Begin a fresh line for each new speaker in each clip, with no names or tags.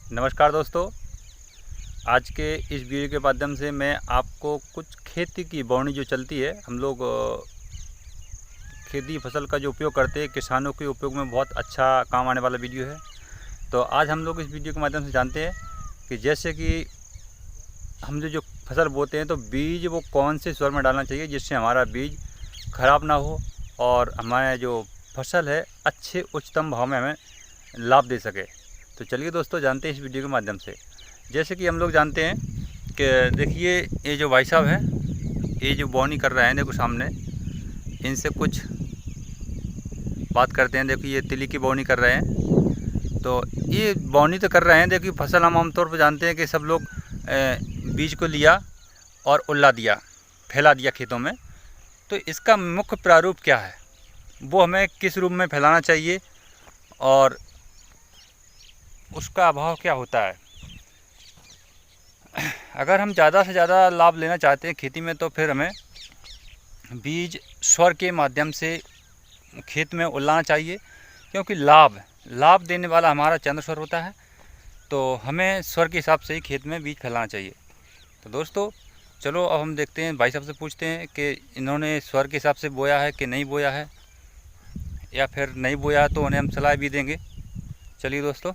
नमस्कार दोस्तों, आज के इस वीडियो के माध्यम से मैं आपको कुछ खेती की बोवनी जो चलती है, हम लोग खेती फसल का जो उपयोग करते हैं, किसानों के उपयोग में बहुत अच्छा काम आने वाला वीडियो है। तो आज हम लोग इस वीडियो के माध्यम से जानते हैं कि जैसे कि हम जो फसल बोते हैं तो बीज वो कौन से स्वर में डालना चाहिए जिससे हमारा बीज ख़राब ना हो और हमारे जो फसल है अच्छे उच्चतम भाव में हमें लाभ दे सके। तो चलिए दोस्तों जानते हैं इस वीडियो के माध्यम से। जैसे कि हम लोग जानते हैं कि देखिए ये जो भाई साहब है, ये जो बोवनी कर रहे हैं, देखो सामने इनसे कुछ बात करते हैं। देखिए ये तिली की बोवनी कर रहे हैं। तो ये बोवनी तो कर रहे हैं। देखिए फसल हम आमतौर पर जानते हैं कि सब लोग बीज को लिया और उल्ला दिया, फैला दिया खेतों में। तो इसका मुख्य प्रारूप क्या है, वो हमें किस रूप में फैलाना चाहिए और उसका अभाव क्या होता है। अगर हम ज़्यादा से ज़्यादा लाभ लेना चाहते हैं खेती में तो फिर हमें बीज स्वर के माध्यम से खेत में उलाना चाहिए, क्योंकि लाभ देने वाला हमारा चंद्र स्वर होता है। तो हमें स्वर के हिसाब से ही खेत में बीज फैलाना चाहिए। तो दोस्तों चलो अब हम देखते हैं, भाई साहब से पूछते हैं कि इन्होंने स्वर के हिसाब से बोया है कि नहीं बोया है, या फिर नहीं बोया है तो उन्हें हम सलाह भी देंगे। चलिए दोस्तों,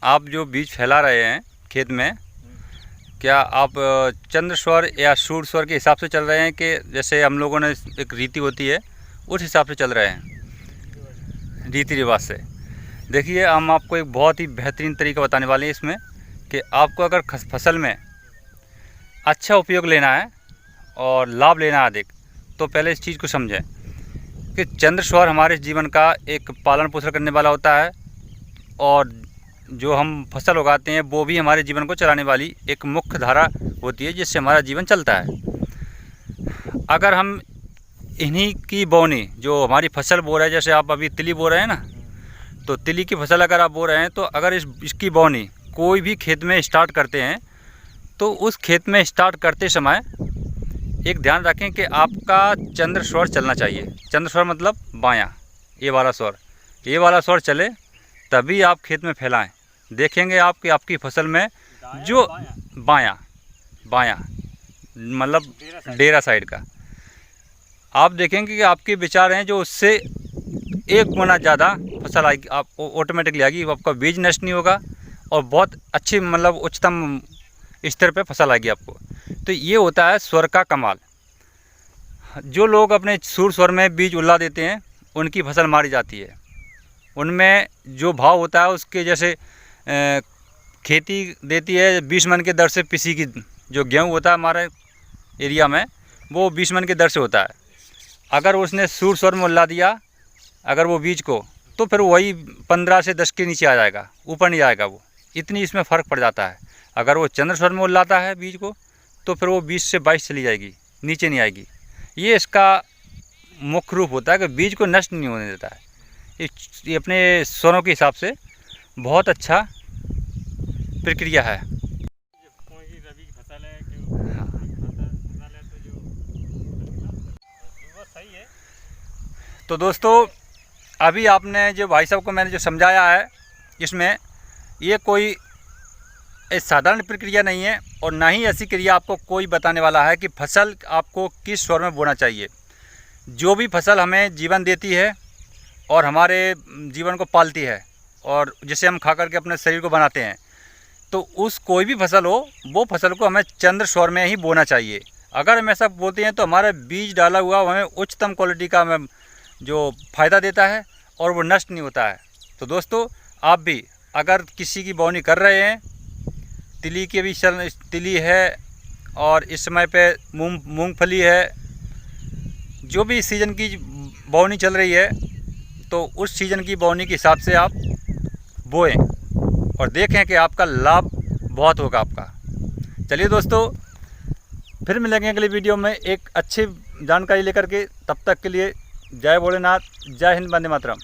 आप जो बीज फैला रहे हैं खेत में, क्या आप चंद्र स्वर या सूर्य स्वर के हिसाब से चल रहे हैं कि जैसे हम लोगों ने एक रीति होती है उस हिसाब से चल रहे हैं, रीति रिवाज से? देखिए हम आपको एक बहुत ही बेहतरीन तरीका बताने वाले हैं इसमें कि आपको अगर फसल में अच्छा उपयोग लेना है और लाभ लेना है अधिक, तो पहले इस चीज़ को समझें कि चंद्र स्वर हमारे जीवन का एक पालन पोषण करने वाला होता है, और जो हम फसल उगाते हैं वो भी हमारे जीवन को चलाने वाली एक मुख्य धारा होती है जिससे हमारा जीवन चलता है। अगर हम इन्हीं की बोवनी, जो हमारी फसल बो रहे हैं, जैसे आप अभी तिली बो रहे हैं ना, तो तिली की फसल अगर आप बो रहे हैं तो अगर इसकी बोवनी कोई भी खेत में स्टार्ट करते हैं तो उस खेत में स्टार्ट करते समय एक ध्यान रखें कि आपका चंद्र स्वर चलना चाहिए। चंद्र स्वर मतलब बायां, ये वाला स्वर चले तभी आप खेत में फैलाएं। देखेंगे आप कि आपकी फसल में जो बायां मतलब डेरा साइड का, आप देखेंगे कि आपके विचार हैं जो उससे 1 गुना ज़्यादा फसल आएगी, आप ऑटोमेटिकली आएगी। आपका बीज नष्ट नहीं होगा और बहुत अच्छी मतलब उच्चतम स्तर पे फसल आएगी आपको। तो ये होता है स्वर का कमाल। जो लोग अपने सूर स्वर में बीज उल्ला देते हैं उनकी फसल मारी जाती है। उनमें जो भाव होता है उसके जैसे खेती देती है 20 मन के दर से पिसी की, जो गेहूँ होता है हमारे एरिया में वो 20 मन के दर से होता है। अगर उसने सूर स्वर में उल्ला दिया अगर वो बीज को, तो फिर वही 15 से 10 के नीचे आ जाएगा, ऊपर नहीं जाएगा वो, इतनी इसमें फ़र्क पड़ जाता है। अगर वो चंद्र स्वर में उल्लाता है बीज को तो फिर वो 20 से 22 चली जाएगी, नीचे नहीं आएगी। ये इसका मुख्य रूप होता है कि बीज को नष्ट नहीं होने देता है। ये अपने स्वरों के हिसाब से बहुत अच्छा प्रक्रिया है।
कोई रबी की फसल है कि फसल है तो जो वो सही है।
तो दोस्तों अभी आपने जो भाई साहब को मैंने जो समझाया है, इसमें ये कोई एक साधारण प्रक्रिया नहीं है और ना ही ऐसी क्रिया आपको कोई बताने वाला है कि फसल आपको किस स्वर में बोना चाहिए। जो भी फसल हमें जीवन देती है और हमारे जीवन को पालती है और जिसे हम खा करके अपने शरीर को बनाते हैं, तो उस कोई भी फसल हो वो फसल को हमें चंद्र स्वर में ही बोना चाहिए। अगर हम ऐसा बोलते हैं तो हमारा बीज डाला हुआ हमें उच्चतम क्वालिटी का हमें जो फ़ायदा देता है और वो नष्ट नहीं होता है। तो दोस्तों आप भी अगर किसी की बोवनी कर रहे हैं, तिली की भी तिली है और इस समय पे मूंगफली है, जो भी सीज़न की बोवनी चल रही है, तो उस सीज़न की बोवनी के हिसाब से आप बोएं और देखें कि आपका लाभ बहुत होगा आपका। चलिए दोस्तों फिर मिलेंगे अगली वीडियो में एक अच्छी जानकारी लेकर के। तब तक के लिए जय भोलेनाथ, जय हिंद, वंदे मातरम।